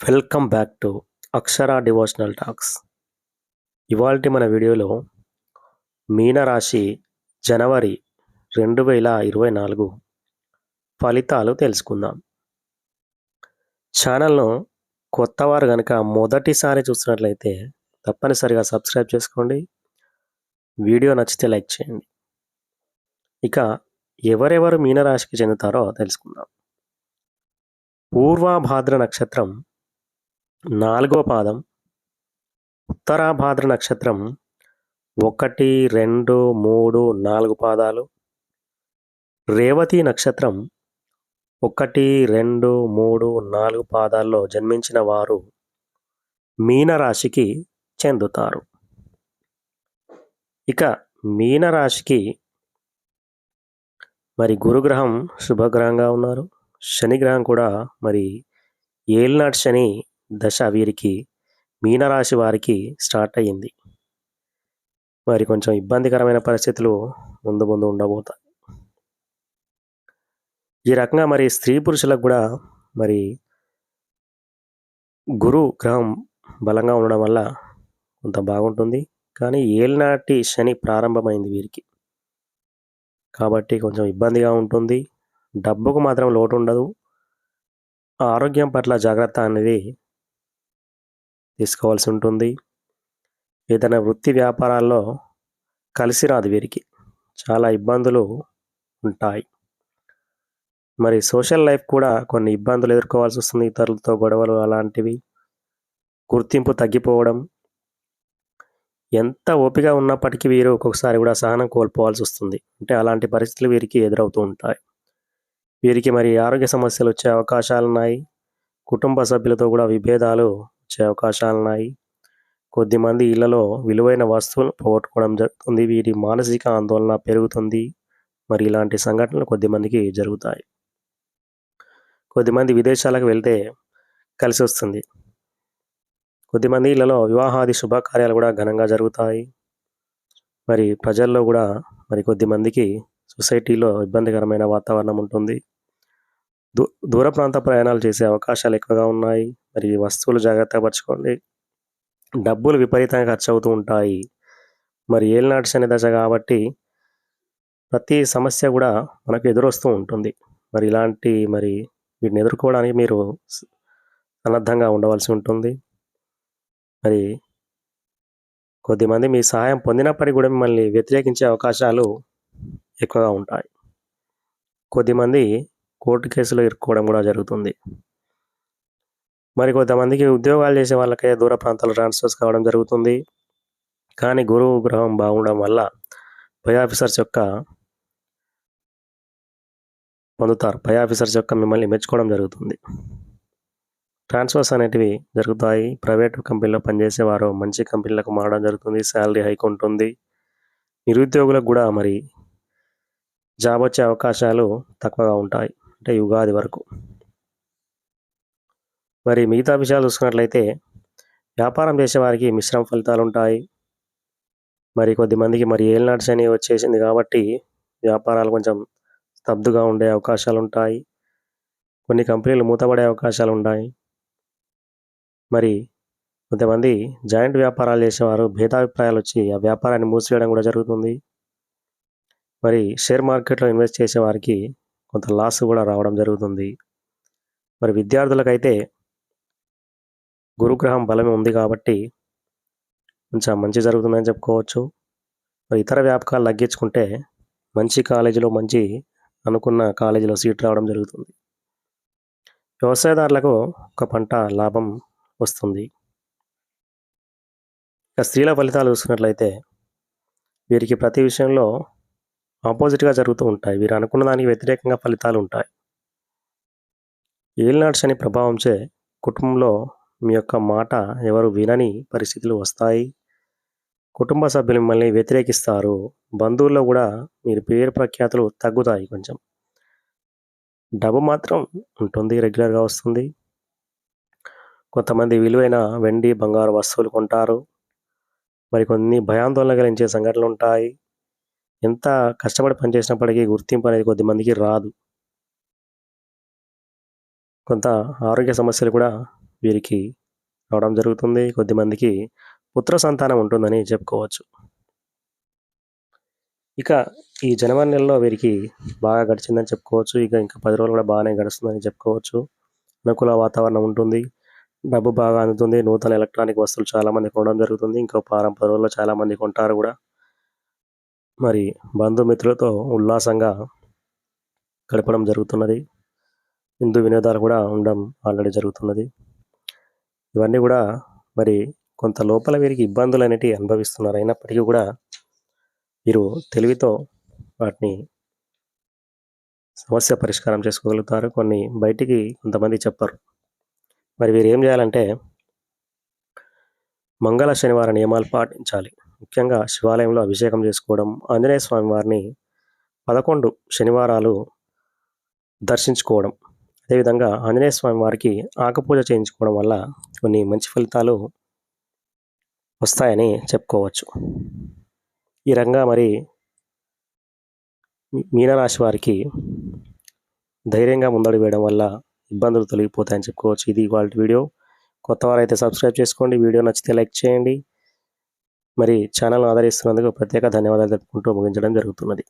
Welcome back to Akshara devotional talks. ఇవాల్టి మన వీడియోలో మీనరాశి జనవరి 2024 ఫలితాలు తెలుసుకుందాం. ఛానల్ను కొత్తవారు కనుక మొదటిసారి చూస్తున్నట్లయితే తప్పనిసరిగా సబ్స్క్రైబ్ చేసుకోండి. వీడియో నచ్చితే లైక్ చేయండి. ఇక ఎవరెవరు మీనరాశికి చెందుతారో తెలుసుకుందాం. పూర్వభాద్ర నక్షత్రం 4వ పాదం, ఉత్తరాభాద్ర నక్షత్రం 1, 2, 3, 4 పాదాలు, రేవతి నక్షత్రం 1, 2, 3, 4 పాదాల్లో జన్మించిన వారు మీనరాశికి చెందుతారు. ఇక మీనరాశికి మరి గురుగ్రహం శుభగ్రహంగా ఉన్నారు. శనిగ్రహం కూడా మరి ఏలినాటి శని దశ వీరికి మీనరాశి వారికి స్టార్ట్ అయ్యింది. మరి కొంచెం ఇబ్బందికరమైన పరిస్థితులు ముందు ఉండబోతాయి. ఈ రకంగా మరి స్త్రీ పురుషులకు కూడా మరి గురు గ్రహం బలంగా ఉండడం వల్ల కొంత బాగుంటుంది. కానీ ఏలినాటి శని ప్రారంభమైంది వీరికి, కాబట్టి కొంచెం ఇబ్బందిగా ఉంటుంది. డబ్బుకు మాత్రం లోటు ఉండదు. ఆరోగ్యం పట్ల జాగ్రత్త అనేది తీసుకోవాల్సి ఉంటుంది. ఏదైనా వృత్తి వ్యాపారాల్లో కలిసి రాదు వీరికి, చాలా ఇబ్బందులు ఉంటాయి. మరి సోషల్ లైఫ్ కూడా కొన్ని ఇబ్బందులు ఎదుర్కోవాల్సి వస్తుంది. ఇతరులతో గొడవలు అలాంటివి, గుర్తింపు తగ్గిపోవడం, ఎంత ఓపిక ఉన్నప్పటికీ వీరు ఒక్కొక్కసారి కూడా సహనం కోల్పోవాల్సి వస్తుంది. అంటే అలాంటి పరిస్థితులు వీరికి ఎదురవుతూ ఉంటాయి. వీరికి మరి ఆరోగ్య సమస్యలు వచ్చే అవకాశాలున్నాయి. కుటుంబ సభ్యులతో కూడా విభేదాలు వచ్చే అవకాశాలున్నాయి. కొద్దిమంది ఇళ్లలో విలువైన వస్తువులు పోగొట్టుకోవడం జరుగుతుంది. వీరి మానసిక ఆందోళన పెరుగుతుంది. మరి ఇలాంటి సంఘటనలు కొద్దిమందికి జరుగుతాయి. కొద్దిమంది విదేశాలకు వెళ్తే కలిసి వస్తుంది. కొద్దిమంది ఇళ్లలో వివాహాది శుభకార్యాలు కూడా ఘనంగా జరుగుతాయి. మరి ప్రజల్లో కూడా మరి కొద్దిమందికి సొసైటీలో ఇబ్బందికరమైన వాతావరణం ఉంటుంది. దూర ప్రాంత ప్రయాణాలు చేసే అవకాశాలు ఎక్కువగా ఉన్నాయి. మరి వస్తువులు జాగ్రత్తగా పరచుకోండి. డబ్బులు విపరీతంగా ఖర్చు అవుతూ ఉంటాయి. మరి ఏలినాటి శని దశ కాబట్టి ప్రతి సమస్య కూడా మనకు ఎదురొస్తూ ఉంటుంది. మరి ఇలాంటి మరి వీటిని ఎదుర్కోవడానికి మీరు సన్నద్ధంగా ఉండవలసి ఉంటుంది. మరి కొద్దిమంది మీ సహాయం పొందినప్పటికీ కూడా మిమ్మల్ని వ్యతిరేకించే అవకాశాలు ఎక్కువగా ఉంటాయి. కొద్దిమంది కోర్టు కేసులో ఇరుక్కోవడం కూడా జరుగుతుంది. మరి కొంతమందికి ఉద్యోగాలు చేసే వాళ్ళకే దూర ప్రాంతాలు ట్రాన్స్ఫర్స్ కావడం జరుగుతుంది. కానీ గురువు గ్రహం బాగుండడం వల్ల పై ఆఫీసర్స్ యొక్క మిమ్మల్ని మెచ్చుకోవడం జరుగుతుంది. ట్రాన్స్ఫర్స్ అనేటివి జరుగుతాయి. ప్రైవేట్ కంపెనీలో పనిచేసేవారు మంచి కంపెనీలకు మారడం జరుగుతుంది. శాలరీ హైక్ ఉంటుంది. నిరుద్యోగులకు కూడా మరి జాబ్ వచ్చే అవకాశాలు తక్కువగా ఉంటాయి, అంటే యుగాది వరకు. మరి మిగతా విషయాలు చూసుకున్నట్లయితే వ్యాపారం చేసేవారికి మిశ్రమ ఫలితాలు ఉంటాయి. మరి కొద్దిమందికి మరి ఏలినాటి శని వచ్చేసింది కాబట్టి వ్యాపారాలు కొంచెం స్తబ్దుగా ఉండే అవకాశాలు ఉంటాయి. కొన్ని కంపెనీలు మూతపడే అవకాశాలు ఉన్నాయి. మరి కొంతమంది జాయింట్ వ్యాపారాలు చేసేవారు భేదాభిప్రాయాలు వచ్చి ఆ వ్యాపారాన్ని మూసివేయడం కూడా జరుగుతుంది. మరి షేర్ మార్కెట్లో ఇన్వెస్ట్ చేసే వారికి కొంత లాస్ కూడా రావడం జరుగుతుంది. మరి విద్యార్థులకైతే గురుగ్రహం బలమే ఉంది కాబట్టి కొంచెం మంచి జరుగుతుందని చెప్పుకోవచ్చు. మరి ఇతర వ్యాపకాలు తగ్గించుకుంటే మంచి కాలేజీలో అనుకున్న కాలేజీలో సీట్ రావడం జరుగుతుంది. వ్యవసాయదారులకు ఒక పంట లాభం వస్తుంది. ఇక స్త్రీల ఫలితాలు చూసుకున్నట్లయితే వీరికి ప్రతి విషయంలో ఆపోజిట్గా జరుగుతూ ఉంటాయి. వీరు అనుకున్న దానికి వ్యతిరేకంగా ఫలితాలు ఉంటాయి. ఏలినాటి శని ప్రభావంచే కుటుంబంలో మీ యొక్క మాట ఎవరు వినని పరిస్థితులు వస్తాయి. కుటుంబ సభ్యులు మిమ్మల్ని వ్యతిరేకిస్తారు. బంధువుల్లో కూడా మీరు పేరు ప్రఖ్యాతులు తగ్గుతాయి. కొంచెం డబ్బు మాత్రం ఉంటుంది, రెగ్యులర్గా వస్తుంది. కొంతమంది విలువైన వెండి బంగారు వస్తువులు కొంటారు. మరి కొన్ని భయాందోళన కలిగించే సంఘటనలు ఉంటాయి. ఎంత కష్టపడి పనిచేసినప్పటికీ గుర్తింపు అనేది కొద్దిమందికి రాదు. కొంత ఆరోగ్య సమస్యలు కూడా వీరికి రావడం జరుగుతుంది. కొద్దిమందికి పుత్ర సంతానం ఉంటుందని చెప్పుకోవచ్చు. ఇక ఈ జనవరి నెలలో వీరికి బాగా గడిచిందని చెప్పుకోవచ్చు. ఇంకా 10 రోజులు కూడా బాగానే గడుస్తుందని చెప్పుకోవచ్చు. అనుకూల వాతావరణం ఉంటుంది. డబ్బు బాగా అందుతుంది. నూతన ఎలక్ట్రానిక్ వస్తువులు చాలామంది కొనడం జరుగుతుంది. ఇంకో వారం 10 రోజుల్లో చాలామంది కొంటారు కూడా. మరి బంధుమిత్రులతో ఉల్లాసంగా గడపడం జరుగుతున్నది. విందు వినోదాలు కూడా ఉండడం ఆల్రెడీ జరుగుతున్నది. ఇవన్నీ కూడా మరి కొంత లోపల వీరికి ఇబ్బందులు అనేటివి అనుభవిస్తున్నారు. అయినప్పటికీ కూడా వీరు తెలివితో వాటిని సమస్య పరిష్కారం చేసుకోగలుగుతారు. కొన్ని బయటికి కొంతమంది చెప్పరు. మరి వీరు ఏం చేయాలంటే మంగళ శనివార నియమాలు పాటించాలి. ముఖ్యంగా శివాలయంలో అభిషేకం చేసుకోవడం, ఆంజనేయ స్వామి వారిని 11 శనివారాలు దర్శించుకోవడం, అదేవిధంగా ఆంజనేయ స్వామి వారికి ఆకుపూజ చేయించుకోవడం వల్ల కొన్ని మంచి ఫలితాలు వస్తాయని చెప్పుకోవచ్చు. ఈ రకంగా మరి మీనరాశి వారికి ధైర్యంగా ముందడుగు వేయడం వల్ల ఇబ్బందులు తొలగిపోతాయని చెప్పుకోవచ్చు. ఇది ఇవాల్టి వీడియో. కొత్తవారైతే సబ్స్క్రైబ్ చేసుకోండి. వీడియో నచ్చితే లైక్ చేయండి. మరి ఛానల్ను ఆదరిస్తున్నందుకు ప్రత్యేక ధన్యవాదాలు తెలుపుకుంటూ ముగించడం జరుగుతున్నది.